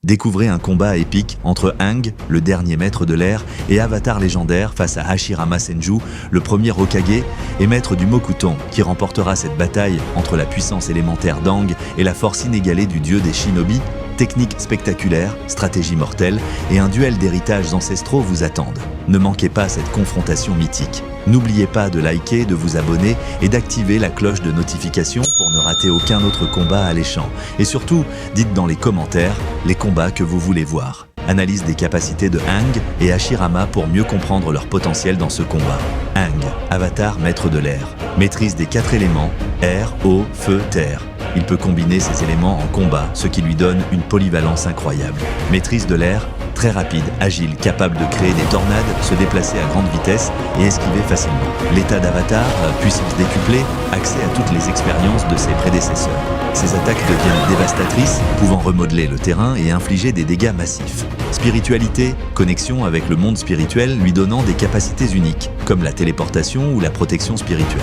Découvrez un combat épique entre Aang, le dernier maître de l'air, et Avatar légendaire face à Hashirama Senju, le premier Hokage et maître du Mokuton, qui remportera cette bataille entre la puissance élémentaire d'Aang et la force inégalée du dieu des shinobi. Techniques spectaculaires, stratégie mortelle et un duel d'héritages ancestraux vous attendent. Ne manquez pas cette confrontation mythique. N'oubliez pas de liker, de vous abonner et d'activer la cloche de notification pour ne rater aucun autre combat alléchant. Et surtout, dites dans les commentaires les combats que vous voulez voir. Analyse des capacités de Aang et Hashirama pour mieux comprendre leur potentiel dans ce combat. Aang, avatar maître de l'air, maîtrise des 4 éléments, air, eau, feu, terre. Il peut combiner ces éléments en combat, ce qui lui donne une polyvalence incroyable. Maîtrise de l'air, très rapide, agile, capable de créer des tornades, se déplacer à grande vitesse et esquiver facilement. L'état d'avatar, puissance décuplée, accès à toutes les expériences de ses prédécesseurs. Ses attaques deviennent dévastatrices, pouvant remodeler le terrain et infliger des dégâts massifs. Spiritualité, connexion avec le monde spirituel lui donnant des capacités uniques, comme la téléportation ou la protection spirituelle.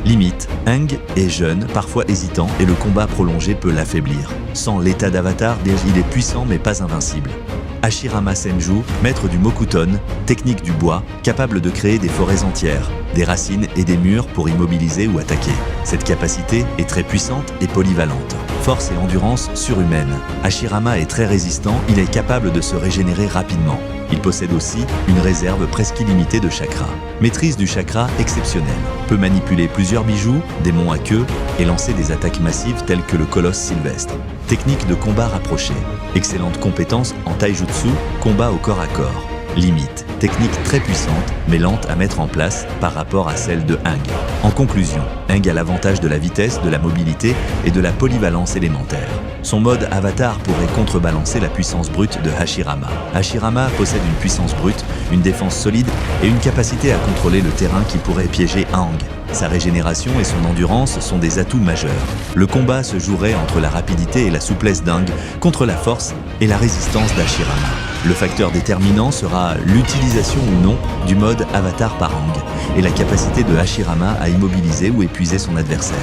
Limite, Aang est jeune, parfois hésitant, et le combat prolongé peut l'affaiblir. Sans l'état d'avatar, il est puissant mais pas invincible. Hashirama Senju, maître du Mokuton, technique du bois, capable de créer des forêts entières, des racines et des murs pour immobiliser ou attaquer. Cette capacité est très puissante et polyvalente. Force et endurance surhumaine. Hashirama est très résistant, il est capable de se régénérer rapidement. Il possède aussi une réserve presque illimitée de chakras. Maîtrise du chakra exceptionnelle. Peut manipuler plusieurs bijoux, des monts à queue et lancer des attaques massives telles que le colosse sylvestre. Technique de combat rapproché. Excellente compétence en taijutsu, combat au corps à corps. Limite, technique très puissante mais lente à mettre en place par rapport à celle de Aang. En conclusion, Aang a l'avantage de la vitesse, de la mobilité et de la polyvalence élémentaire. Son mode avatar pourrait contrebalancer la puissance brute de Hashirama. Hashirama possède une puissance brute, une défense solide et une capacité à contrôler le terrain qui pourrait piéger Aang. Sa régénération et son endurance sont des atouts majeurs. Le combat se jouerait entre la rapidité et la souplesse d'Aang contre la force et la résistance d'Hashirama. Le facteur déterminant sera l'utilisation ou non du mode avatar par Aang et la capacité de Hashirama à immobiliser ou épuiser son adversaire.